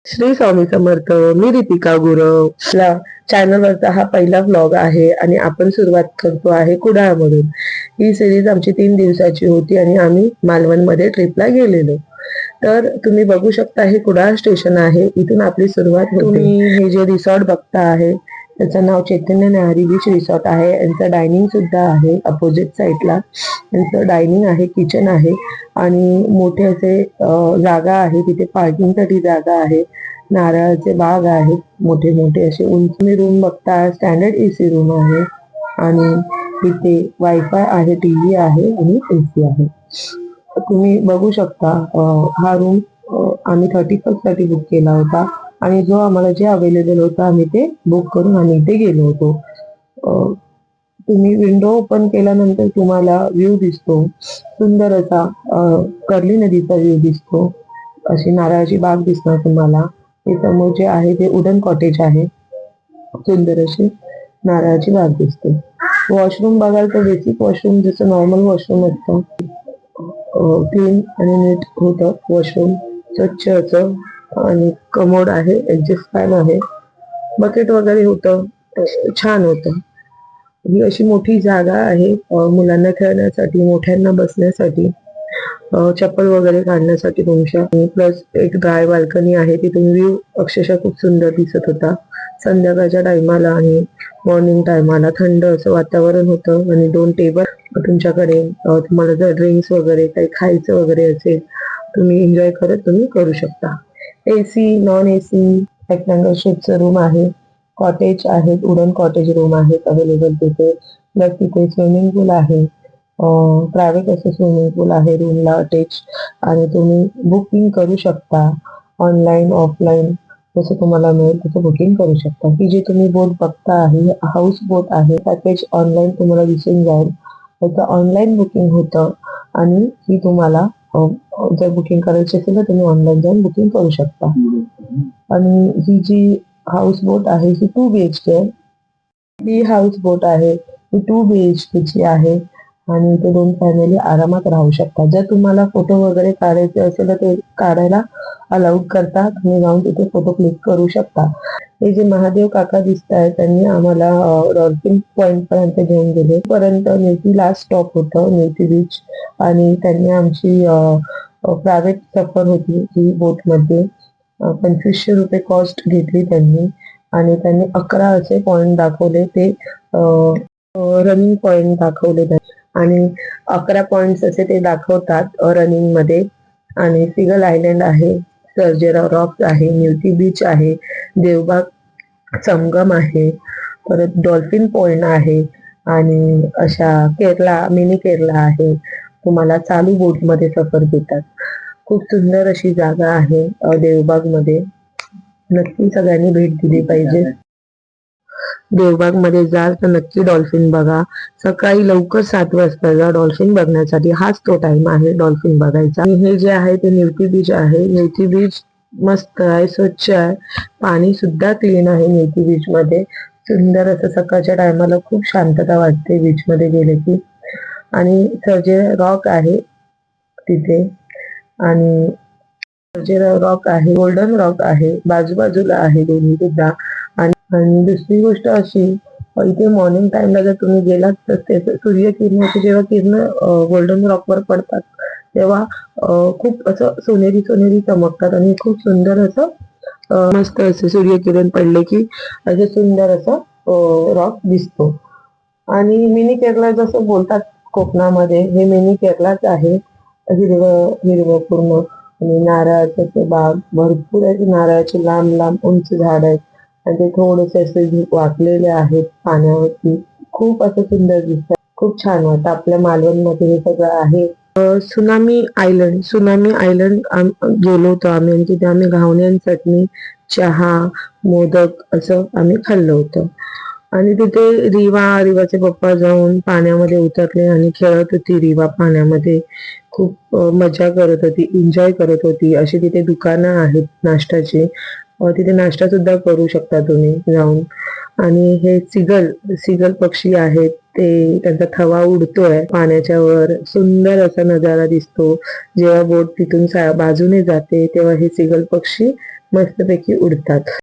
श्री स्वामी समर्थ. मी दीपिका गुरव. चॅनलवरचा हा पहिला व्लॉग आहे आणि आपण सुरुवात करतो आहे कुडाळमधून. ही सिरीज आमची 3 दिवसाची होती आणि आम्ही मालवणमध्ये ट्रिपला गेलेलो. तर तुम्ही बघू शकता हे कुडाळ स्टेशन आहे, इथून आपली सुरुवात होते. तुम्ही हे जे रिसॉर्ट बघता आहे त्याचं नाव चैतन्य न्याहारी बीच रिसॉर्ट आहे. यांचं डायनिंग सुद्धा आहे अपोजिट साईडला. यांचं डायनिंग आहे, किचन आहे आणि मोठे असे जागा आहे, तिथे पार्किंगसाठी जागा आहे. नारळाचे बाग आहेत मोठे मोठे असे. उंच रूम बघता स्टँडर्ड एसी रूम आहे आणि तिथे वायफाय आहे, टीव्ही आहे आणि एसी आहे. तुम्ही बघू शकता हा रूम आम्ही 31st साठी बुक केला होता आणि जो आम्हाला जे अवेलेबल होता आम्ही ते बुक करून आम्ही इथे गेलो होतो. तुम्ही विंडो ओपन केल्यानंतर तुम्हाला व्ह्यू दिसतो सुंदर असा, कर्ली नदीचा व्ह्यू दिसतो. अशी नारळाची बाग दिसणार तुम्हाला. हे समोर जे आहे ते वुडन कॉटेज आहे. सुंदर अशी नारळाची बाग दिसते. वॉशरूम बघाल तर बेसिक वॉशरूम जसं नॉर्मल वॉशरूम असतं, क्लीन आणि नीट होतं वॉशरूम, स्वच्छ असं. आणि कमोड आहे, ऍडजस्ट फॅन आहे, बकेट वगैरे होतं, छान होतं. ही अशी मोठी जागा आहे मुलांना खेळण्यासाठी, मोठ्यांना बसण्यासाठी, चप्पल वगैरे काढण्यासाठी तुमच्या. प्लस एक ड्राय बाल्कनी आहे, तिथून व्ह्यू अक्षरशः खूप सुंदर दिसत होता. संध्याकाळच्या टायमाला आणि मॉर्निंग टायमाला थंड असं वातावरण होतं आणि 2 टेबल तुमच्याकडे. तुम्हाला जर ड्रिंक्स वगैरे काही खायचं वगैरे असेल तुम्ही एन्जॉय करत तुम्ही करू शकता. एसी नॉन एसी रेक्टँगल शेपचं रूम आहे. कॉटेज आहेत, वुडन कॉटेज रूम आहेत अवेलेबल तिथे. प्लस तिथे स्विमिंग पूल आहे, प्रायव्हेट असं स्विमिंग पूल आहे रूमला अटॅच. आणि तुम्ही बुकिंग करू शकता ऑनलाईन ऑफलाईन, जसं तुम्हाला मिळेल तसं बुकिंग करू शकता. ही जी तुम्ही बोट बघता आहे हाऊस बोट आहे. पॅकेज ऑनलाईन तुम्हाला दिसून जाईल, त्याचं ऑनलाईन बुकिंग होतं आणि ही तुम्हाला जर बुकिंग करायची असेल तर तुम्ही ऑनलाईन जाऊन बुकिंग करू शकता. आणि ही जी हाऊस बोट आहे ही 2 BHK आहे. ही हाऊस बोट आहे ही 2 BHK ची आहे आणि इथे 2 फॅमिली आरामात राहू शकतात. जर तुम्हाला फोटो वगैरे काढायचे असेल तर ते काढायला अलाउड करता, तुम्ही जाऊन तिथे फोटो क्लिक करू शकता. हे जे महादेव काका दिसत आहेत त्यांनी आम्हाला डॉल्फिन पॉइंट पर्यंत घेऊन गेले. पर्यंत नेवती लास्ट स्टॉप होतं, नेवती बीच. आणि त्यांनी आमची प्रायव्हेट सफर होती ही बोटमध्ये. 2500 रुपये कॉस्ट घेतली त्यांनी आणि त्यांनी 11 असे पॉइंट दाखवले. ते रनिंग पॉइंट दाखवले आणि 11 पॉइंट्स असे ते दाखवतात रनिंग मध्ये. आणि सिगल आयलंड आहे, सर्जेरा रॉक्स आहे, न्यूटी बीच आहे, देवबाग संगम आहे, परत डॉल्फिन पॉइंट आहे आणि अशा केरला मिनी केरला आहे. तुम्हाला चालू बोट मध्ये सफर देतात. खूप सुंदर अशी जागा आहे देवबाग मध्ये. नक्की सगळ्यांनी भेट दिली पाहिजे. देवबाग मध्ये जाल तर नक्की डॉल्फिन बघा. सकाळी लवकर 7 वाजता जा डॉल्फिन बघण्यासाठी. हाच तो टाइम आहे डॉल्फिन बघायचा. हे जे आहे ते निवती बीच आहे. निवती बीच मस्त आहे, स्वच्छ आहे, पाणी सुद्धा क्लीन आहे निवती बीच मध्ये. सुंदर असं सकाळच्या टायमाला खूप शांतता वाटते बीच मध्ये गेले की. आणि सर्जे रॉक आहे तिथे आणि सर्जेरा रॉक आहे, गोल्डन रॉक आहे, बाजूबाजूला आहे दोन्ही सुद्धा. आणि दुसरी गोष्ट अशी, इथे मॉर्निंग टाइमला जर तुम्ही गेलात तर ते सूर्यकिरणाची जेव्हा किरण गोल्डन रॉकवर पडतात तेव्हा खूप असं सोनेरी सोनेरी चमकतात आणि खूप सुंदर असं मस्त असं सूर्यकिरण पडले की असं सुंदर असं रॉक दिसतो. आणि मिनी केरला जसं बोलतात कोकणामध्ये, हे मिनी केरलाच आहे. हिरवं हिरवं पूर्ण आणि नारळाचे बाग, भरपूर आहे. नारळाचे लांब लांब उंच झाड आहेत आणि ते थोडेसे असे वाकलेले आहेत पाण्यावरती. खूप असं सुंदर दिसतात, खूप छान वाटतं. आपल्या मालवणमध्ये हे सगळं आहे. सुनामी आयलंड गेलो होतो आम्ही आणि तिथे आम्ही घावण्या चटणी, चहा, मोदक असं आम्ही खाल्लं होतं. आणि तिथे रिवाचे पप्पा जाऊन पाण्यामध्ये उतरले आणि खेळत होती रिवा पाण्यामध्ये. खूप मजा करत होती, एन्जॉय करत होती. अशी तिथे दुकानं आहेत नाश्त्याची, तिथे नाश्ता सुद्धा करू शकता तुम्ही जाऊन. आणि हे सिगल पक्षी आहेत, ते त्यांचा थवा उडतोय पाण्याच्या वर. सुंदर असा नजारा दिसतो. जेव्हा बोट तिथून बाजूने जाते तेव्हा हे सिगल पक्षी मस्तपैकी उडतात.